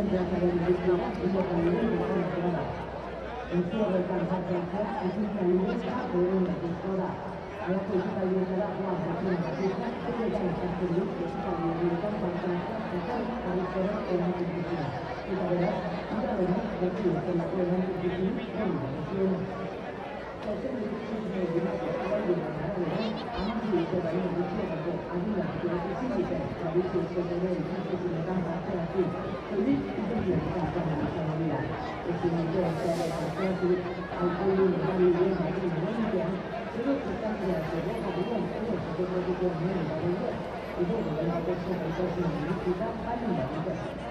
Il suo recantato è tutta l'università per una pistola. La politica aiuterà quasi a una città che le dà in parte di luce e sta di ricampare e poi a ritornare con una difficoltà. E da vedere, andare a vedere che la tua grande difficoltà è una visione. Se sempre di più di una cosa di una manera, anche di quella di una visione che arriva a quello che si dice, a dire che se non è il giusto di una gamba a qui, così il giusto di una gamba a via. E quindi c'è alcuni magari viene a dire non mi piace, però c'è tanto di altro, dopo di noi, e adesso soprattutto a me, da vedere, e dopo è una persona che sta in università, fa l'università.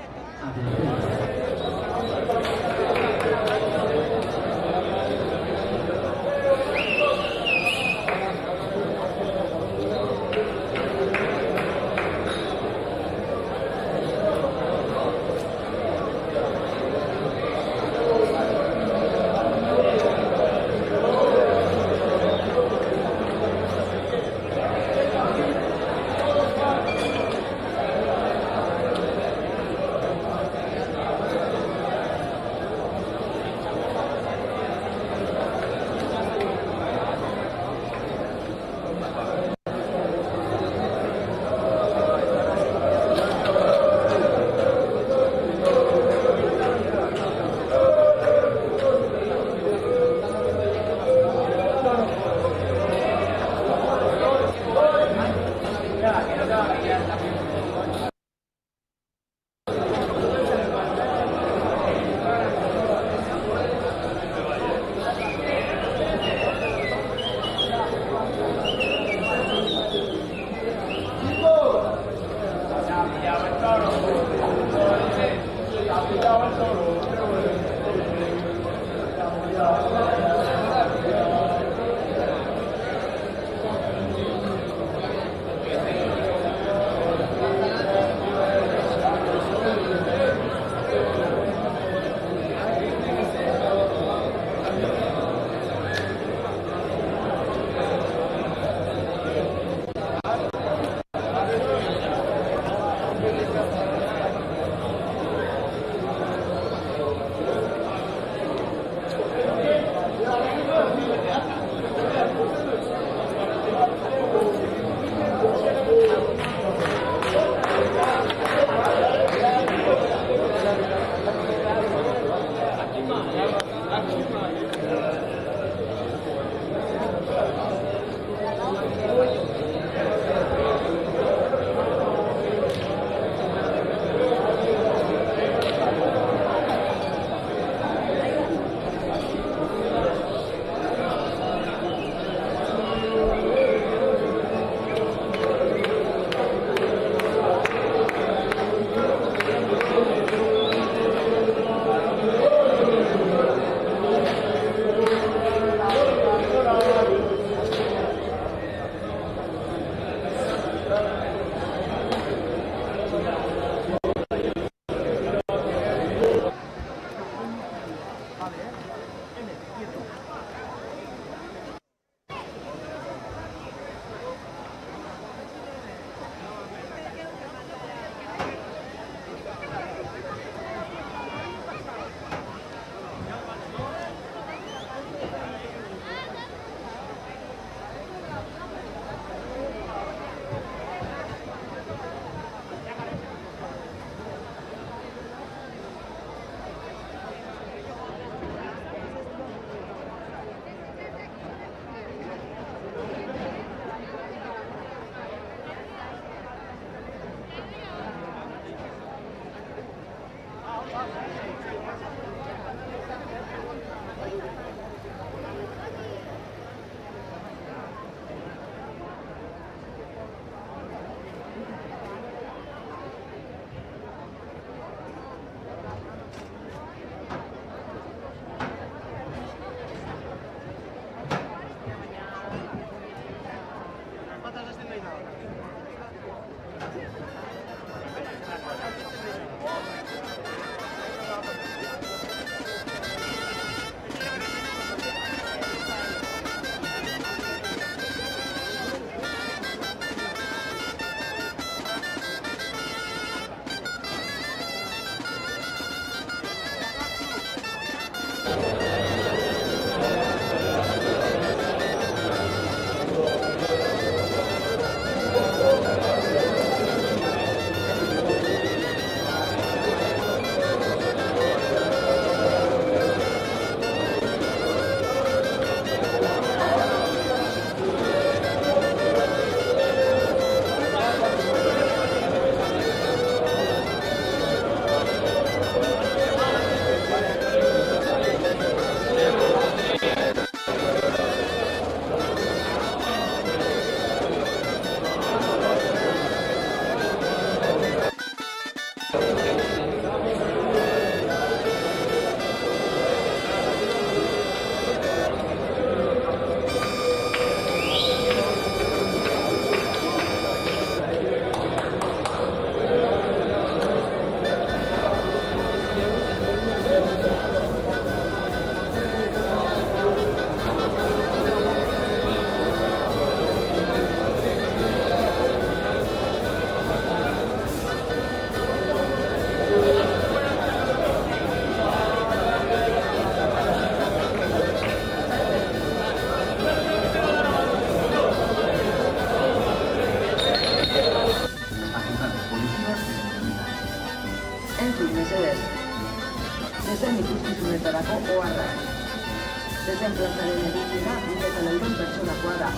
Zezen plazaren edukiera, eta laurden pertsonakoa da.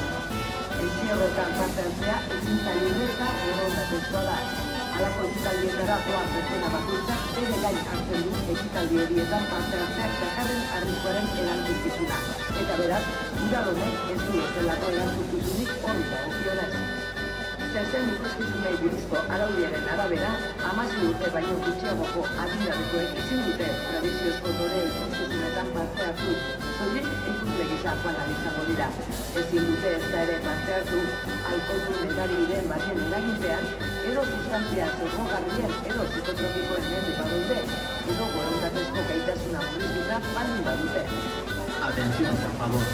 Entzierroetan parte hartzea, ekintza libre eta errondatezkoa da. Halako ekitaldietara doan pertsona bakoitzak bere gain hartzen du ekitaldi horietan parte hartzeak dakarren arriskuaren erantzukizuna. Eta beraz, udal honek ez du zelako erantzukizunik hori dagokionez. Zezen ikuskizunei buruzko araudiaren arabera, 16 urte baino gutxiagoko adingabekoek ezin dute tradiziozko dore ikuskizunetan parte hartu, soilik ikusle gisa joan izango dira. Ezin dute ezta ere parte hartu, alkohol edariren baten eraginpean, edo sustantzia zozogarrien edo psikotropikoen mendik badaude, edo borondatezko gaitasuna murriztuta baldin badute. Atención, por favor.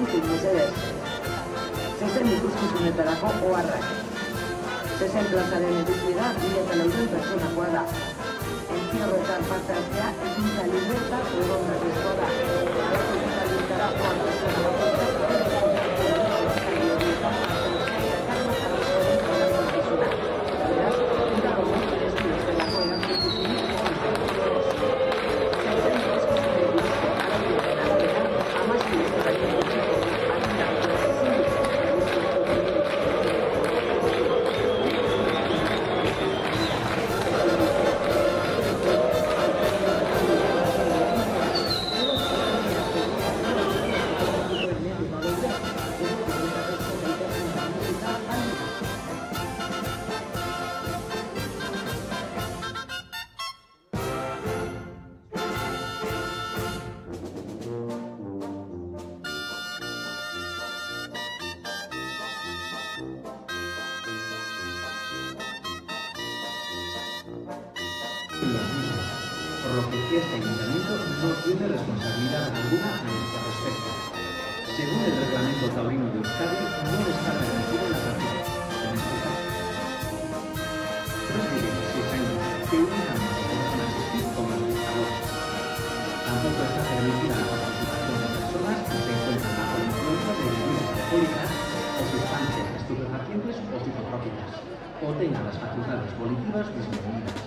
Entzun mesedez. Zezen ikuskizunetarako oharrak. Zezen plazaren edukiera 2004 pertsonakoa da. Entzierroetan parte hartzea ekintza libre eta errondatezkoa da. Halako ekitaldietara doan pertsona bakoitzak bere gain hartzen du ekitaldi horietan parte hartzea dakarren arriskuaren erantzukizuna. Beraz, udal honek ez du zelako erantzukizunik hori dagokionez. Zezen ikuskizunei buruzko araudiaren arabera, 16 urte baino gutxiagoko adingabekoek ezin dute tradiziozko dore por lo que este ayuntamiento no tiene responsabilidad alguna a este respecto. Según el reglamento taurino de Euskadi, no está permitido la práctica. En este caso, tras 16 años que únicamente pueden asistir como espectadores. Tampoco está permitida la participación de personas que se encuentran bajo la influencia de bebidas alcohólicas o sustancias estupefacientes o psicotrópicas, o tengan las facultades volitivas disminuidas.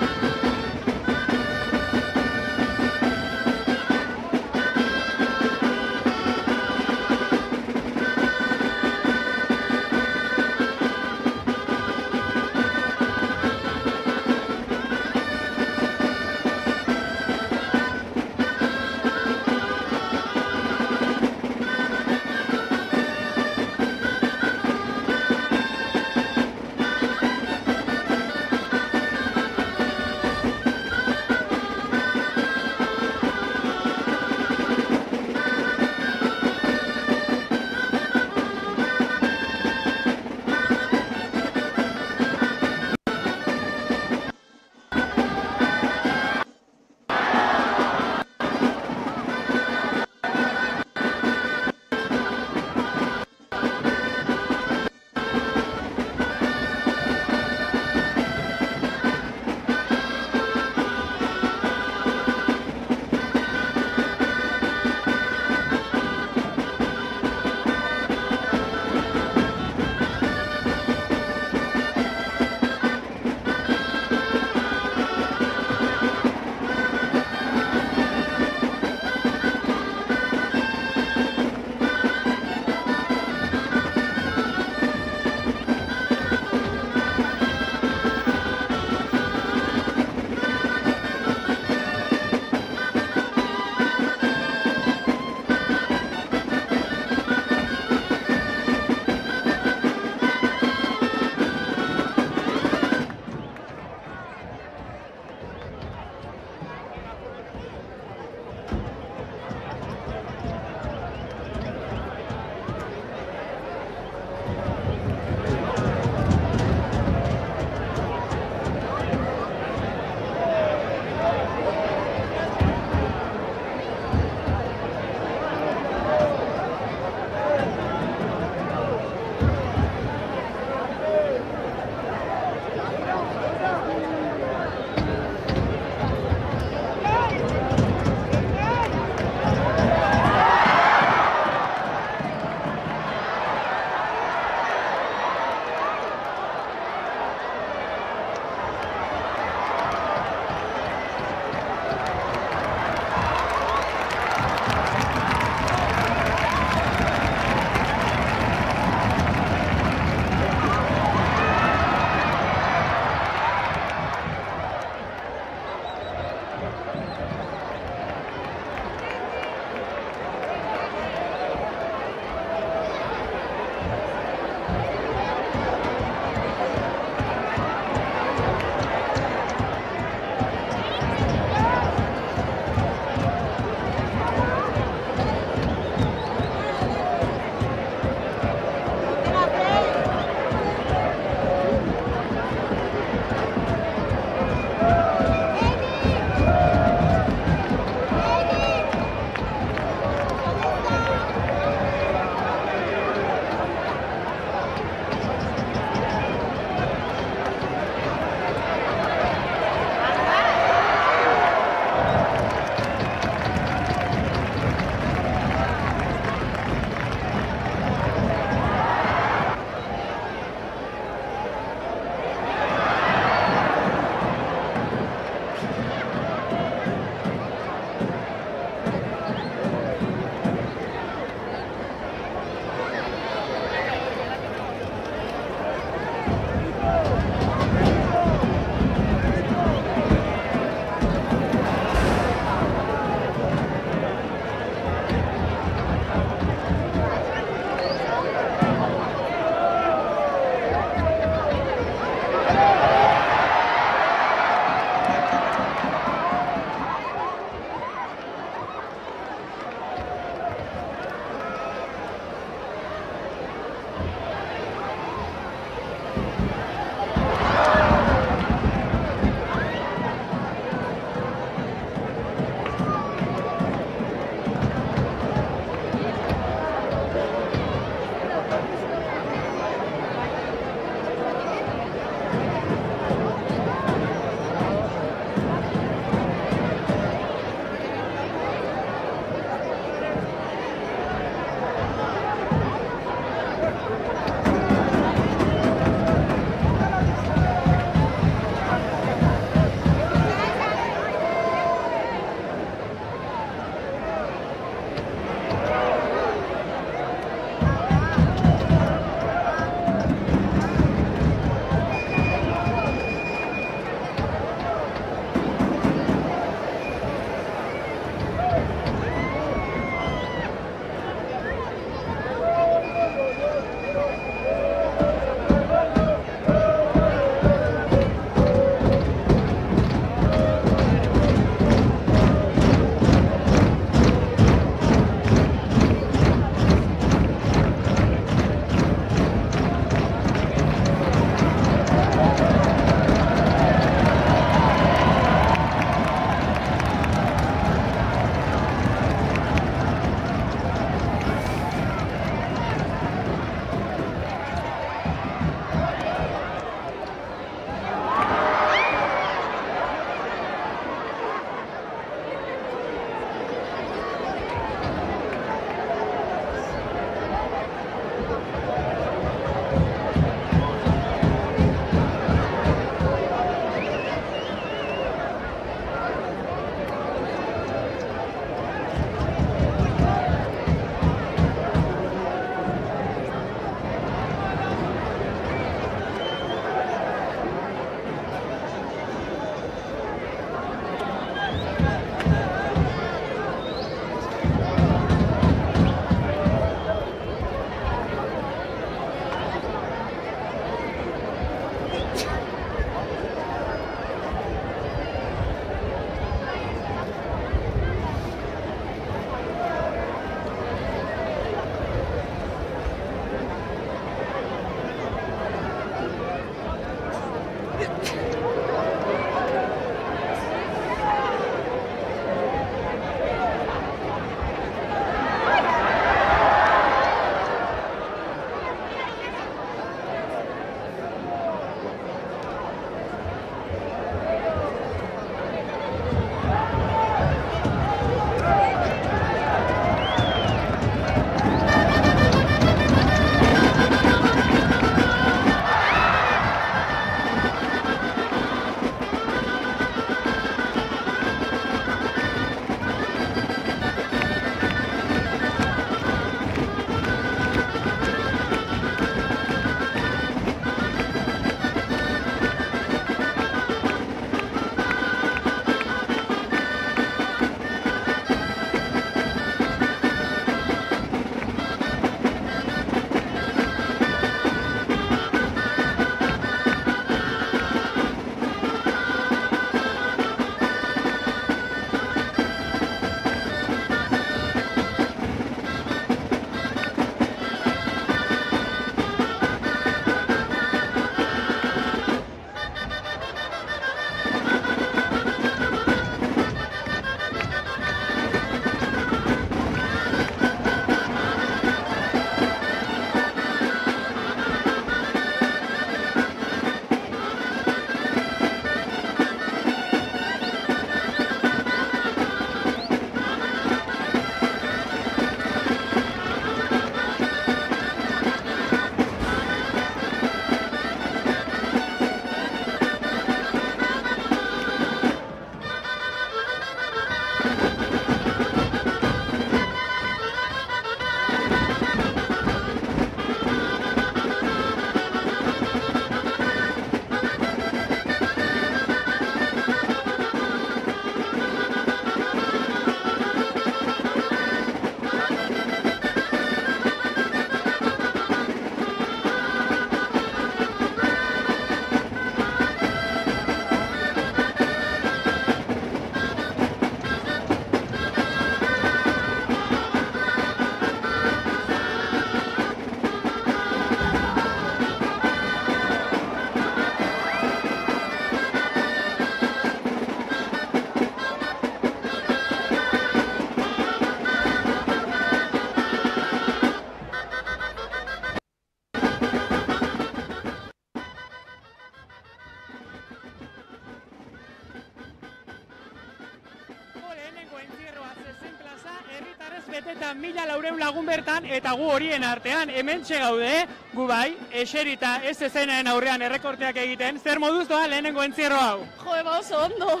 Entzierroa zezen plaza, herritarrez beteta 1400 lagun bertan, eta gu horien artean, hementxe gaude, gu bai, eserita ez ezenaren aurrean errekorteak egiten, zer moduz doa lehenengo entzierro hau? Jo, oso ondo.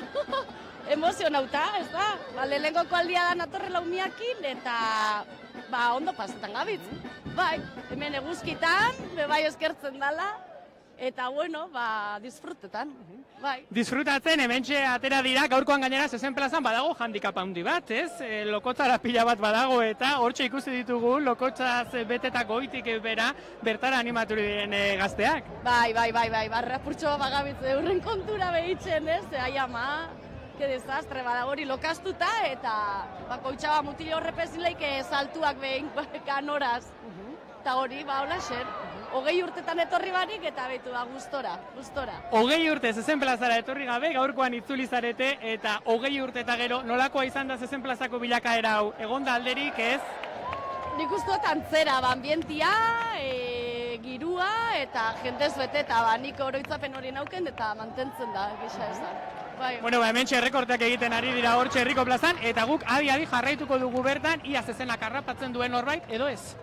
Emozionauta, ez da? Lehenengoko aldia da natorrela umiakin, eta ondo pasetan gabitz. Bai, hemen eguzkitan, bai eskertzen dala, eta bueno, disfrutetan. Bai. Disfrutatzen, hementxe atera dira, gaurkoan gainera zezen plazan badago handikap handi bat, ez? Lokotzara pila bat badago eta hortxe ikusi ditugu lokotzaz betetako goitik bera bertara animatu diren gazteak. Bai, barrapurtxo bagabitz eurren kontura behitzen, ez? Ai ama, que desastre, badago hori lokastuta eta koitxaba mutil horrepezileik saltuak behin kanoraz. Eta hori, hola xer. 20 urtetan etorri barik eta betu gustora. 20 urte zezen plazara etorri gabe, gaurkoan itzuli zarete, eta 20 urte eta gero nolakoa izan da zezen plazako bilakaera hau? Egon da alderik, ez? Nik uste antzera, ambientia, girua eta jendez bete, eta nik oroitzapen hori nauken eta mantentzen da, gisa esan. Bueno, hementxe errekorteak egiten ari dira hortxe herriko plazan, eta guk adi jarraituko dugu bertan, ia zezenak harrapatzen duen norbait, edo ez?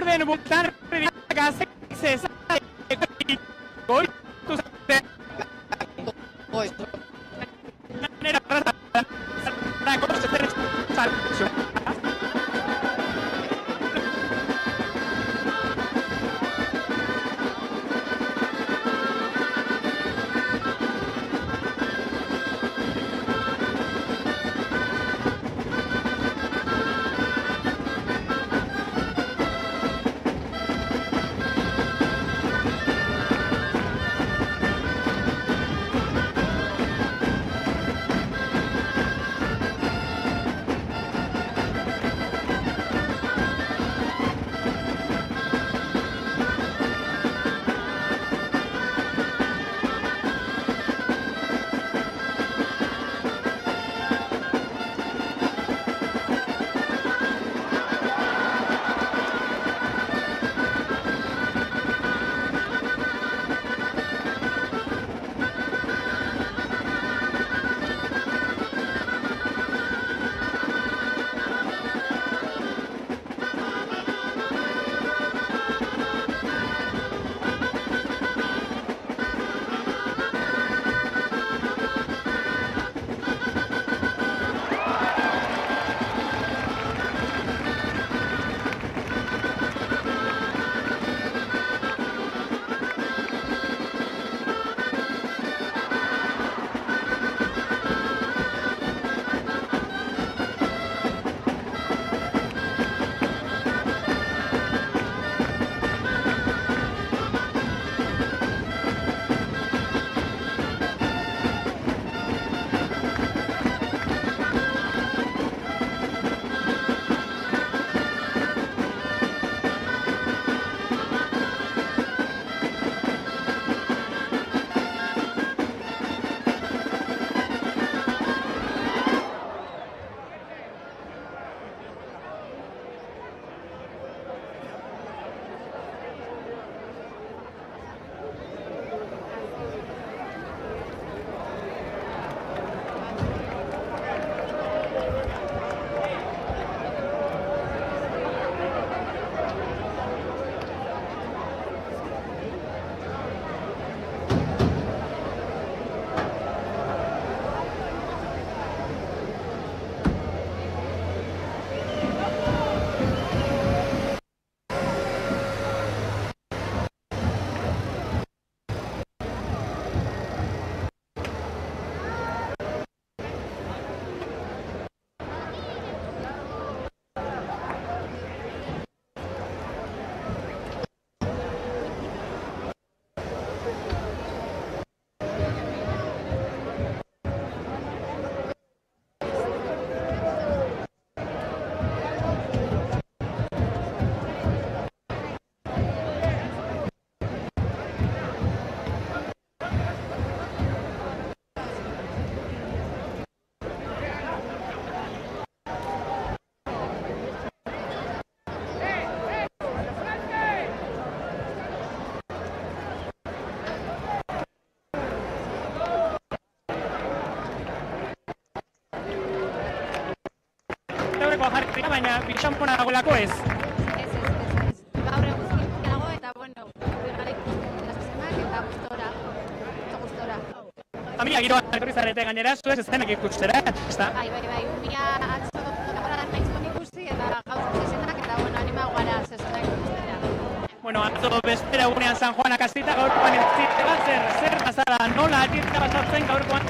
Orden bultar gazek zezai goitu zate Goitu nera rata zezen etorri, baina pixampona dagoelako ez. Ez. Gaur eguzki dago eta, bueno, garaik laskesenak eta gustora. Familia giroan etorri zarete gainera, zuez ez denak ikustera, ezta? Bai, umia atzo temporadan nahizkon ikusi eta gaur sesenak eta, bueno, animau gara sesenak ikustera. Bueno, atzo bestera egunean San Juan akazita, gaurkoan ez zitzela, zer pasada, nola atitzka basatzen gaurkoan?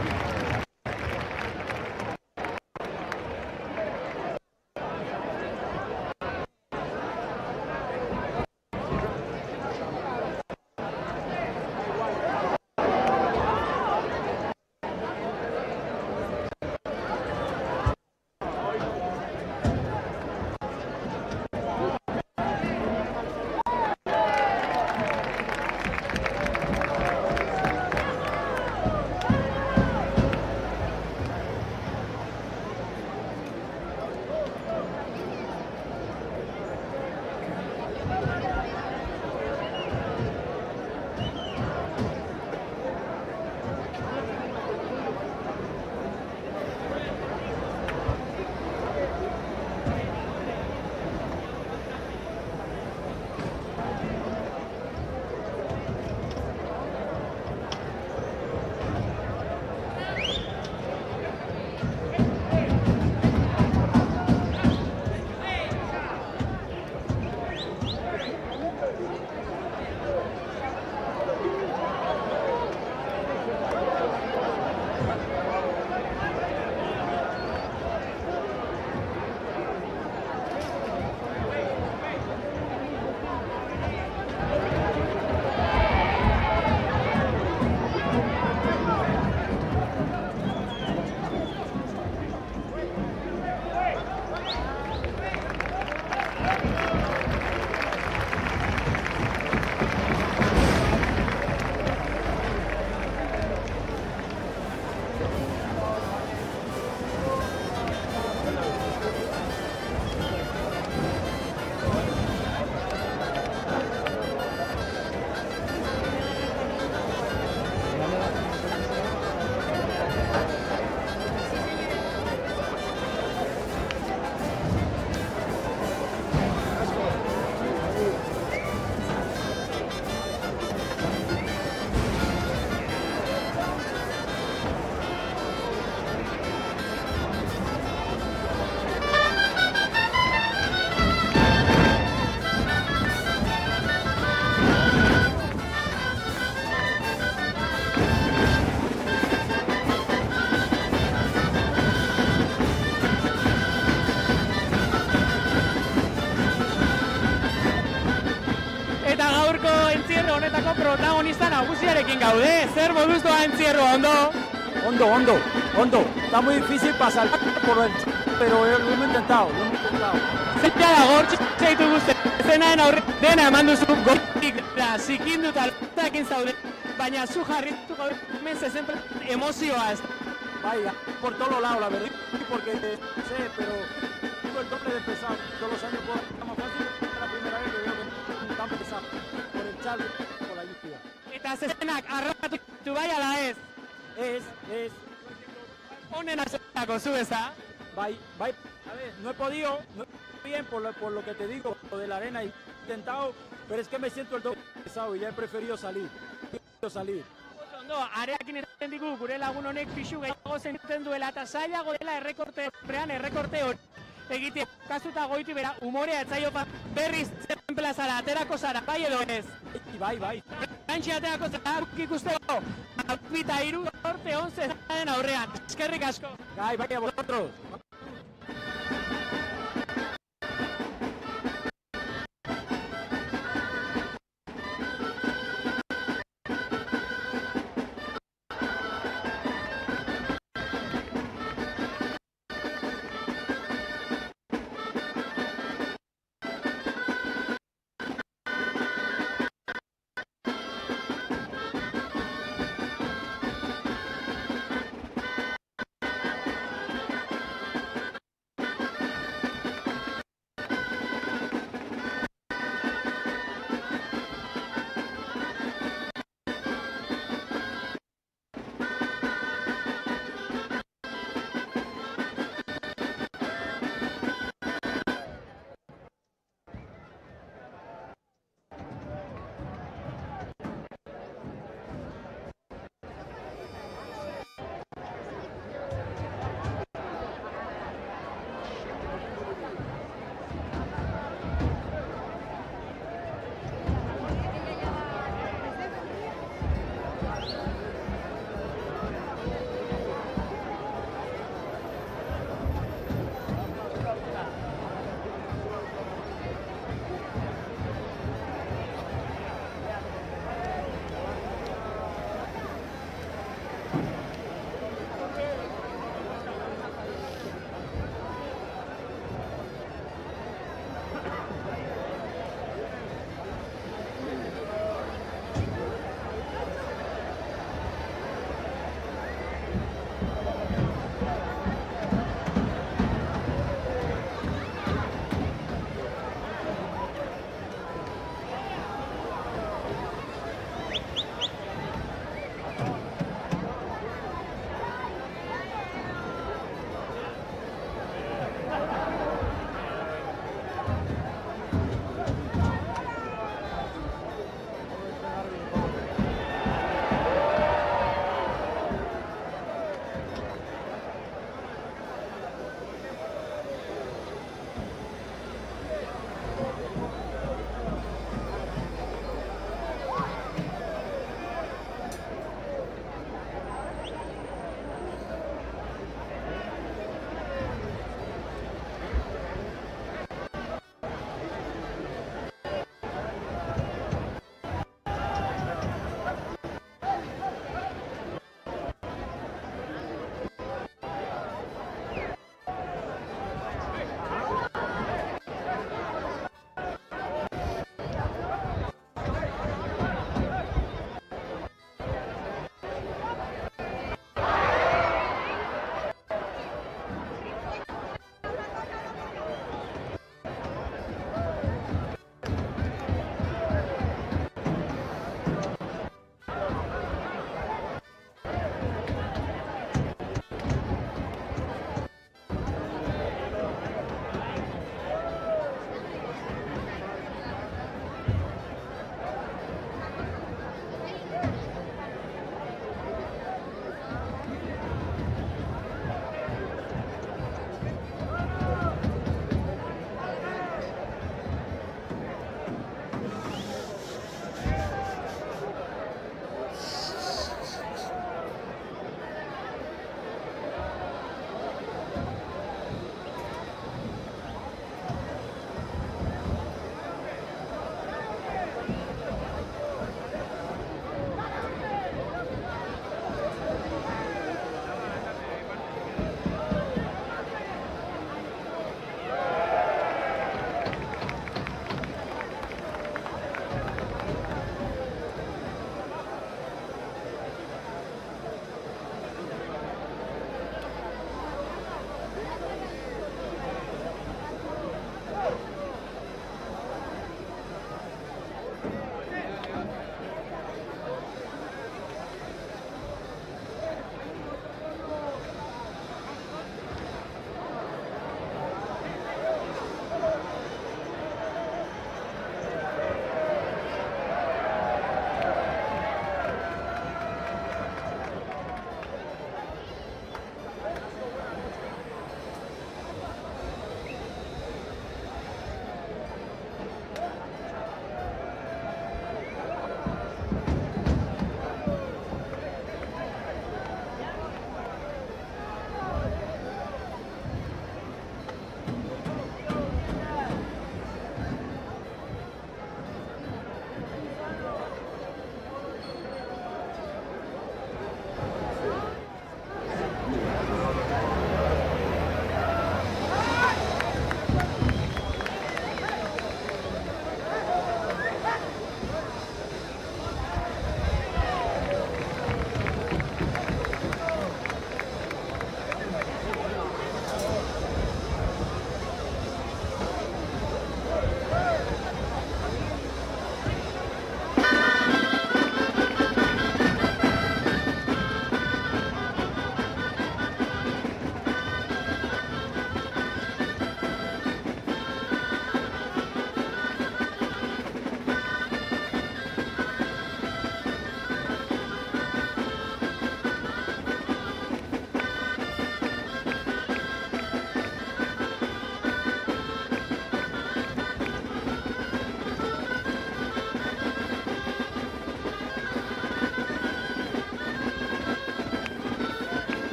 honetako protagonista nagusiarekin gaude. Zer moduz doa entzierroa, ondo? Ondo. Está muy difícil pasar por el pero lo hemos intentado. Zeta da gortxe ditugu zenaren aurre dena eman duzu gotik da zikinduta lotakin zaude, baina zu jarritu gaur hemen zezen emozioa ez. Vaya, por todos lados, la verdad, porque sé, pero el doble de pesado. Todos los años está más fácil, es la primera vez que veo que tan pesado, por el charco, por la lluvia. Eta zezenak arrapatu bai ala ez? Es. Honen azerako zu eza? Bai. A ver, no he podido, bien por lo que te digo, lo de la arena, he intentado, pero es que me siento el doble pesado y ya he preferido salir. Ondo, areakin eten digu gure lagun honek pixu gehiago zentzen duela eta zailago dela errekorte hori egitea. Kazuta goiti bera, umorea etzaio berriz zen plazara, aterako zara, bai edo ez? Bai. Gantxe aterako zara, ikusteko, apita iru orte 11 zaren aurrean. Eskerrik asko. Bai, a vosotros.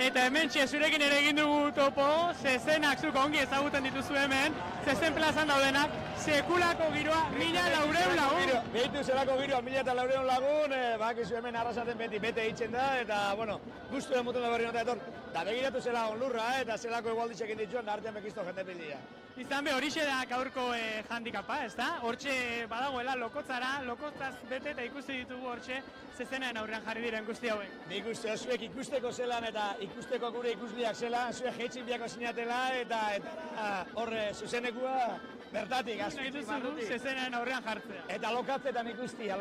eta hemen zurekin ere egin dugu topo, zezenak zuk ongi ezagutzen dituzu hemen, zezen plazan daudenak, sekulako giroa, 1400 lagun. Behitu zelako giroa, 1400 lagun, bakizu hemen arrasaten bete eitzen da, eta, bueno, guztu den mutun da berri nota etor, eta begiratu zela onlurra, eta zelako egualditzekin dituen, da artean bekizto jende pildia. Izan be, horixe da gaurko handikapa, ez da? Hortxe badagoela lokotzara, lokotzaz bete eta ikusi ditugu hortxe zezenaen aurrean jarri diren guzti hauek. Nik uste, zuek ikusteko zelan eta ikusteko gure ikusliak zelan, zuek jeitxin biako sinatela eta horre zuzenekua bertatik, azpitik barrutik. Zezenaen aurrean jartzea. Eta lokatzetan ikustia.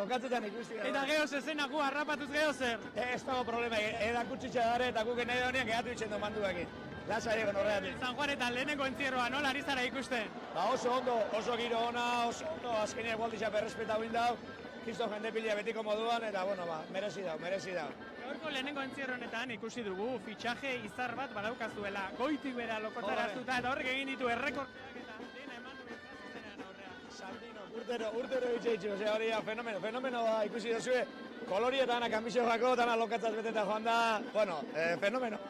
Eta geho zezenak gu harrapatuz geho zer? Ez dago problema, edakutsitxa dara eta guk nahi honean gehatu itxendo manduakin. Lasa egon horreatik. San Juanetan lehenengo entzierroa, nola ari zara ikusten? Ba oso ondo, oso giro ona, oso ondo, azkeniak gualditxa berrespeta huin dau, kisto jende pila betiko moduan, eta bueno, ba, merezi dau. Gaurko lehenengo entzierro honetan ikusi dugu fitxaje izar bat badaukazuela, goitik bera lokotzaraztuta, eta horrek egin ditu errekorteak eta dena eman du zezenean aurrean. Sardino, urtero itxeitxu, ose hori fenomeno da ikusi duzue, kolorietan, kamisio jako, dana lokatzaz beteta joan da, bueno, fenomeno.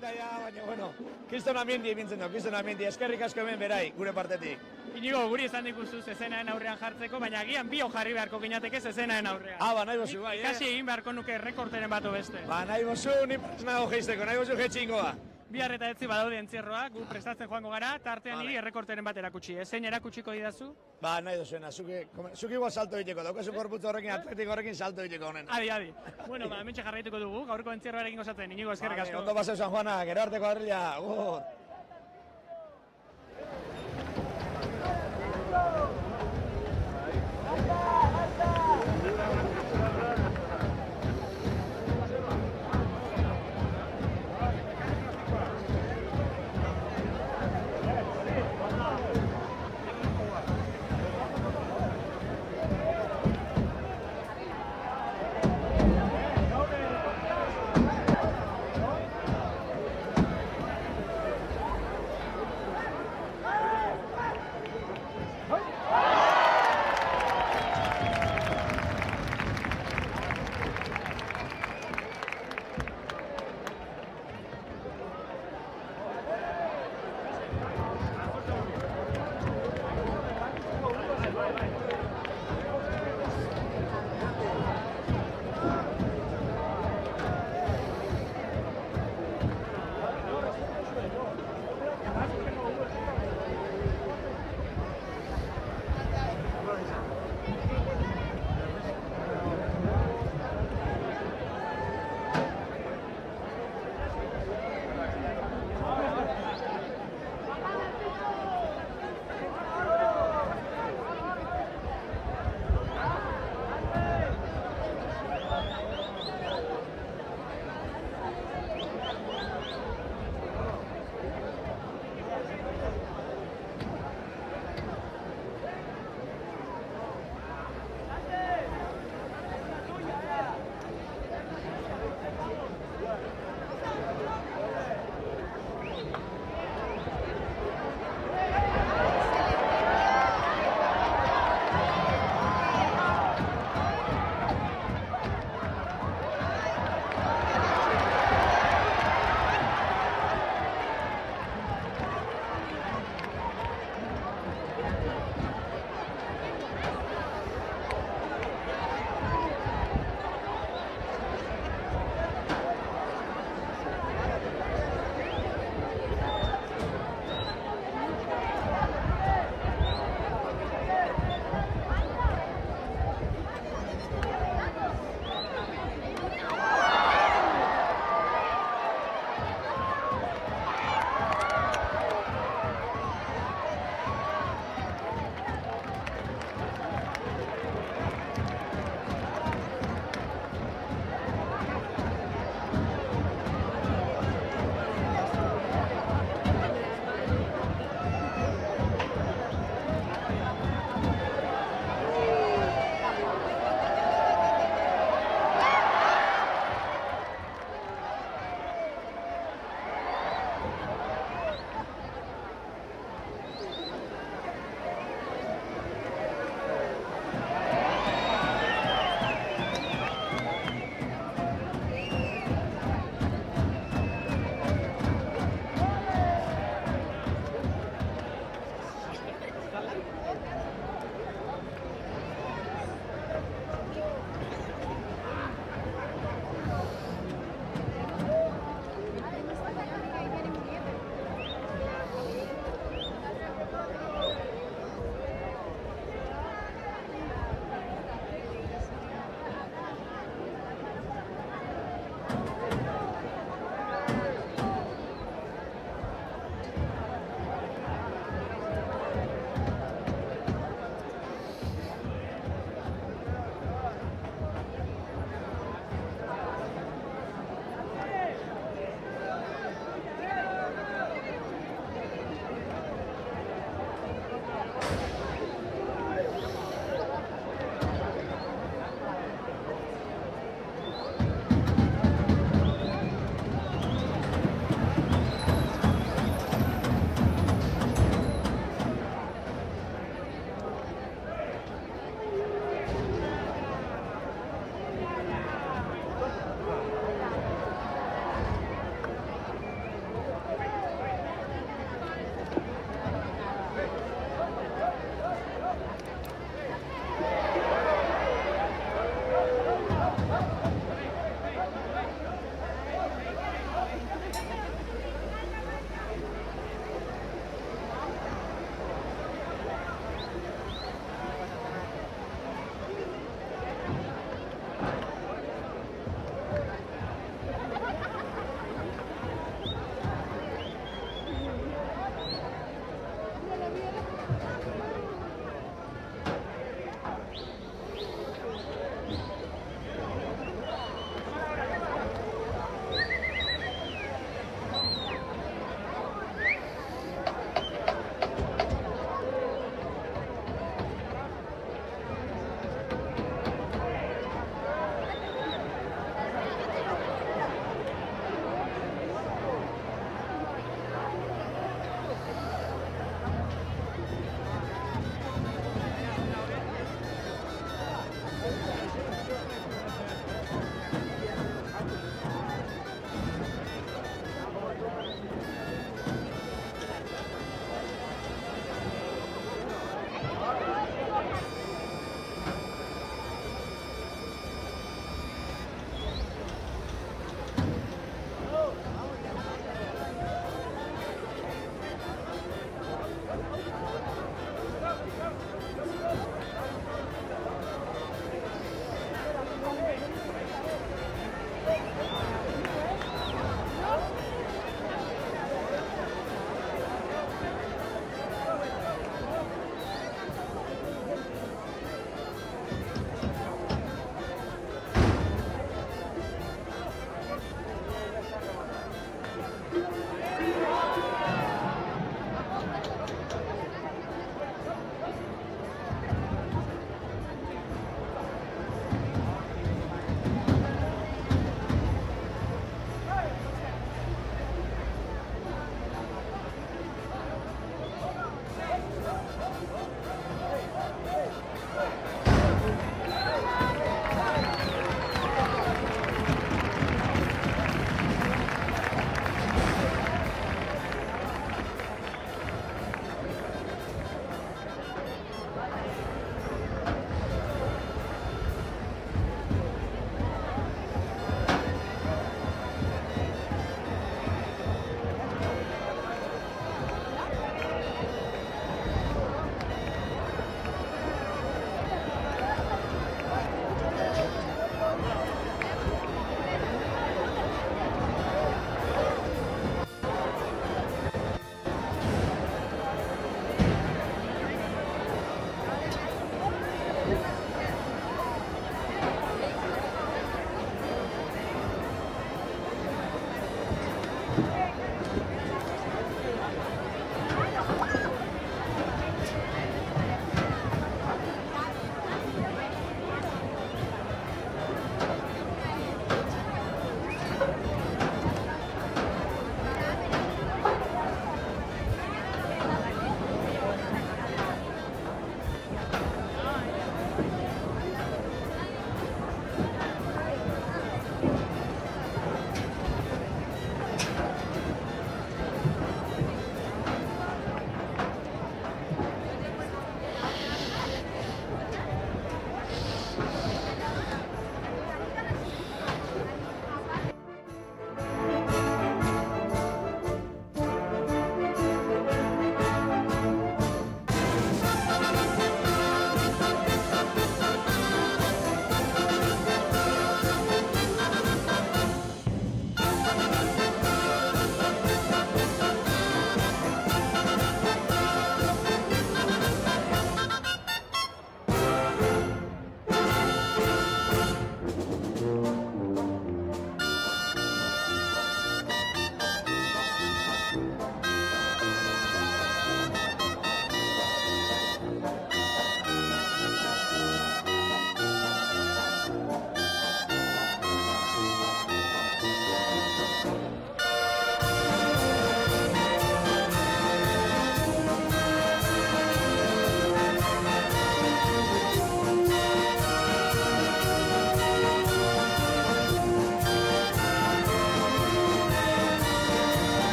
Baina, bueno, kriston amiendi ebintzen dugu, kriston amiendi, eskerrik asko hemen berai, gure partetik. Inigo, guri esan dikuzu zezenaen aurrean jartzeko, baina agian bio jarri beharko ginateke zezenaen aurrean. Ba, nahi bozu, bai, Kasi egin beharko nuke rekorteren batu beste. Ba, nahi bozu, ni nago geizteko, nahi bozu jetxingoa. Bihar eta etzi badaude entzierroa, gu prestatzen joango gara, eta artean niri errekorteren bat erakutsi. Zein erakutsiko didazu? Ba, nahi dozuena, zuki igual salto egiteko, daukazu korputz horrekin, atletiko horrekin salto egiteko honen. Adi. Bueno, ba, hementxe jarraituko dugu, gaurko entzierroarekin gozatzen, Inigo, eskerrik asko. Ondo paseu San Juana, gero arteko harrila,